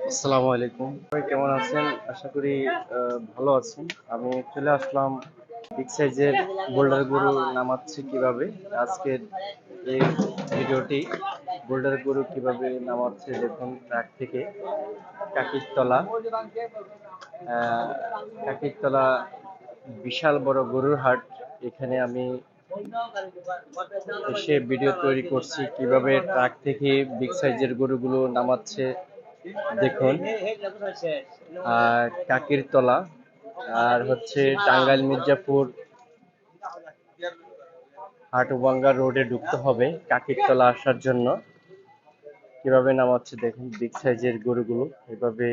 আসসালামু আলাইকুম, সবাই কেমন আছেন? আশা করি ভালো আছেন। আমি চলে আসলাম বিগ সাইজের বোল্ডার গরু নামাচ্ছে কিভাবে। আজকের এই ভিডিওটি বোল্ডার গরু কিভাবে নামাচ্ছে দেখুন। ট্রাক থেকে কাকির তলা আহ, কাকির তলা বিশাল বড় গরুর হাট। এখানে আমি এসে ভিডিও তৈরি করছি কিভাবে ট্রাক থেকে বিগ সাইজের গরুগুলো নামাচ্ছে দেখুন। কাকির তলা আর হচ্ছে টাঙ্গাইল মির্জাপুর হাটুভাঙ্গা রোডে ঢুকতে হবে কাকির তলা আসার জন্য। কিভাবে নামাচ্ছে দেখুন বিগ সাইজের গরুগুলো এভাবে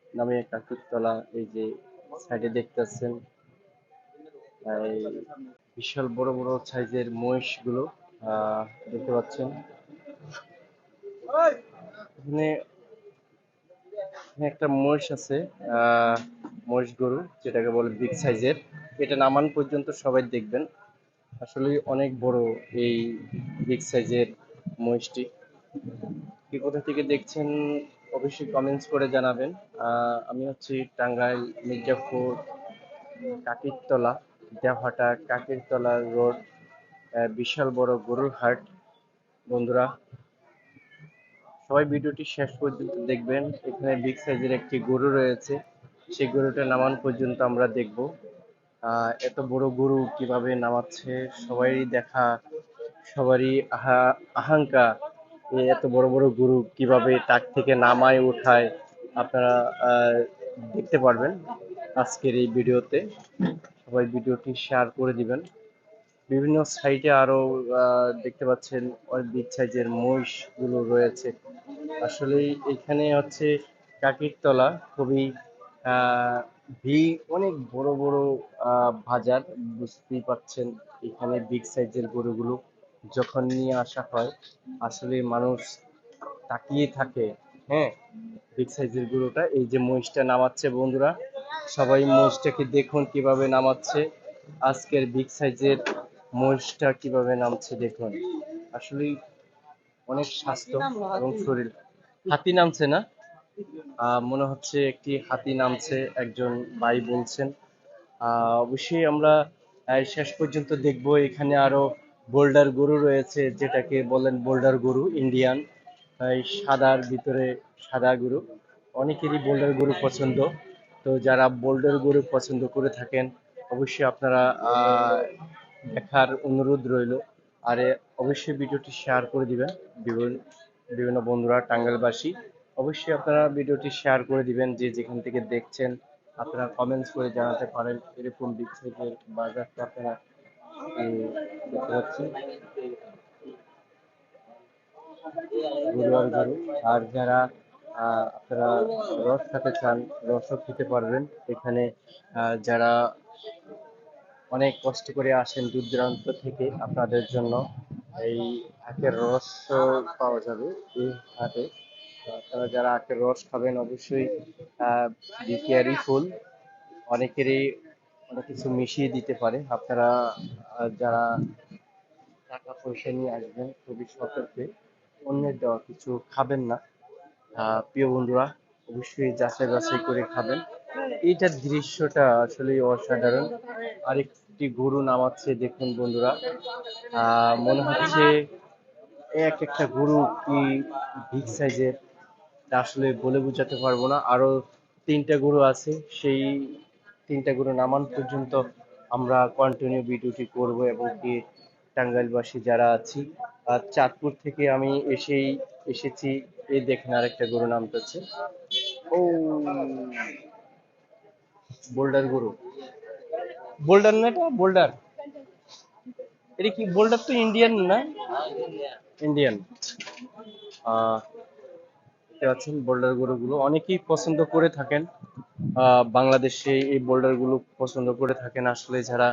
নামিয়ে কাকির তলা। এই যে সাইডে দেখতেছেন এই বিশাল বড় বড় সাইজের মহিষ গুলো দেখতে পাচ্ছেন। এখানে একটা মহিষ আছে, মহিষ গরু যেটাকে বলে বিগ সাইজের। এটা নামান পর্যন্ত সবাই দেখবেন। আসলে অনেক বড় এই বিগ সাইজের মহিষটি। কি কোথা থেকে দেখছেন অবশ্যই কমেন্টস করে জানাবেন। আমি হচ্ছি টাঙ্গাইল মির্জাপুর কাকিরতলা, দেওহাটা কাকিরতলা রোড, বিশাল বড় গরুর হাট। বন্ধুরা সবাই ভিডিওটি শেষ পর্যন্ত দেখবেন। এখানে বিগ সাইজের একটি গরু রয়েছে, সেই গরুটা নামান পর্যন্ত আমরা দেখব। এত বড় গরু কিভাবে নামাচ্ছে সবারই দেখা, সবারই আকাঙ্ক্ষা এত বড় বড় গরু কিভাবে ট্রাক থেকে নামায় উঠায়। আপনারা দেখতে পারবেন আজকের এই ভিডিওতে। সবাই ভিডিওটি শেয়ার করে দিবেন। বিভিন্ন সাইটে আরো দেখতে পাচ্ছেন অনেক বিগ সাইজের মহিষ গুলো রয়েছে। আসলে এখানে হচ্ছে কাকিরতলা খুবই অনেক বড় বড় বাজার, বুঝতেই পারছেন। এখানে বিগ সাইজের গরুগুলো যখন নিয়ে আসা হয় আসলে মানুষ তাকিয়ে থাকে। হ্যাঁ, বিগ সাইজের গরুটা এই যে মহিষটা নামাচ্ছে বন্ধুরা, সবাই মহিষটাকে দেখুন কিভাবে নামাচ্ছে। আজকের বিগ সাইজের মহিষটা কিভাবে নামছে দেখুন। আসলে অনেক স্বাস্থ্য এবং শরীর। হাতি নামছে না? মনে হচ্ছে একটি হাতি নামছে, একজন ভাই বলছেন। অবশ্যই আমরা শেষ পর্যন্ত দেখব। এখানে আরো বোল্ডার গরু রয়েছে, যেটাকে বলেন বোল্ডার গরু ইন্ডিয়ান, এই সাদার ভিতরে সাদা গরু। অনেকেরই বোল্ডার গরু পছন্দ। তো যারা বোল্ডার গরু পছন্দ করে থাকেন অবশ্যই আপনারা দেখার অনুরোধ রইল। আর অবশ্যই ভিডিওটি শেয়ার করে দিবেন। বিভিন্ন বিভিন্ন বন্ধুরা টাঙ্গাইলবাসী অবশ্যই আপনারা ভিডিওটি শেয়ার করে দিবেন। যে যেখান থেকে দেখছেন আপনারা কমেন্টস করে জানাতে পারেন। এরকম বিগ সাইজের বাজারটা আপনারা দেখতে পাচ্ছেন গরু আর গরু। আর যারা আপনারা রস খেতে চান রসও খেতে পারবেন এখানে। যারা অনেক কষ্ট করে আসেন দূর দূরান্ত থেকে আপনাদের জন্য এই আখের রস পাওয়া যাবে এই হাটে। আপনারা যারা আখের রস খাবেন অবশ্যই বি কেয়ারফুল। অনেকেরই অনেক কিছু মিশিয়ে দিতে পারে। আপনারা যারা টাকা পয়সা নিয়ে আসবেন খুবই সতর্কে, অন্যের দেওয়া কিছু খাবেন না। প্রিয় বন্ধুরা অবশ্যই যাচাই বাছাই করে খাবেন। এইটার দৃশ্যটা আসলে অসাধারণ। আরেকটি গরু নামাচ্ছে দেখুন বন্ধুরা। মনে হচ্ছে এক একটা গরু কি বিগ সাইজের, তা আসলে বলে বোঝাতে পারবো না। আরো তিনটা গরু আছে, সেই তিনটা গরু নামান পর্যন্ত আমরা কন্টিনিউ ভিডিওটি করব। এবং কি টাঙ্গাইলবাসী যারা আছি, চাঁদপুর থেকে আমি এসেছি। এই দেখেন আরেকটা গরু নামতেছে। ও বোল্ডার গরু, বোল্ডার না এটা বোল্ডার, এটা কি বোল্ডার তো ইন্ডিয়ান না? ইন্ডিয়ান। দেখতে পাচ্ছেন বোল্ডার গরুগুলো অনেকেই পছন্দ করে থাকেন। বাংলাদেশে এই বোল্ডার গুলো পছন্দ করে থাকেন। আসলে যারা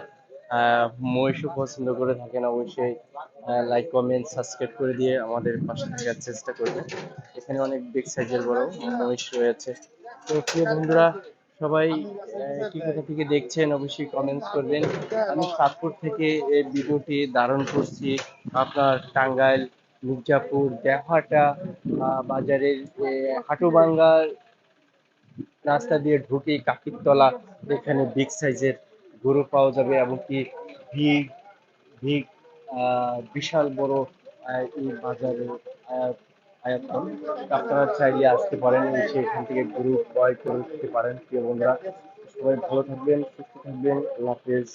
মহিষও পছন্দ করে থাকেন অবশ্যই লাইক কমেন্ট সাবস্ক্রাইব করে দিয়ে আমাদের পাশে থাকার চেষ্টা করবেন। এখানে অনেক বিগ সাইজের বড় মহিষ রয়েছে। তো প্রিয় বন্ধুরা সবাই কি কোথা থেকে দেখছেন অবশ্যই কমেন্টস করবেন। আমি চাঁদপুর থেকে এই ভিডিওটি ধারণ করছি আপনার টাঙ্গাইল মির্জাপুর দেহাটা বাজারের হাটুভাঙ্গা রাস্তা দিয়ে ঢুকেই কাকিরতলা, এখানে বিগ সাইজের গরু পাওয়া যাবে, এমনকি ভিগ ভিগ বিশাল বড় এই বাজারে আয়তন। আপনারা চাইলে আসতে পারেন, এসে এখান থেকে গরু ক্রয় করে খেতে পারেন। প্রিয় বন্ধুরা, সবাই ভালো থাকবেন, সুস্থ থাকবেন, আল্লাহ হাফেজ।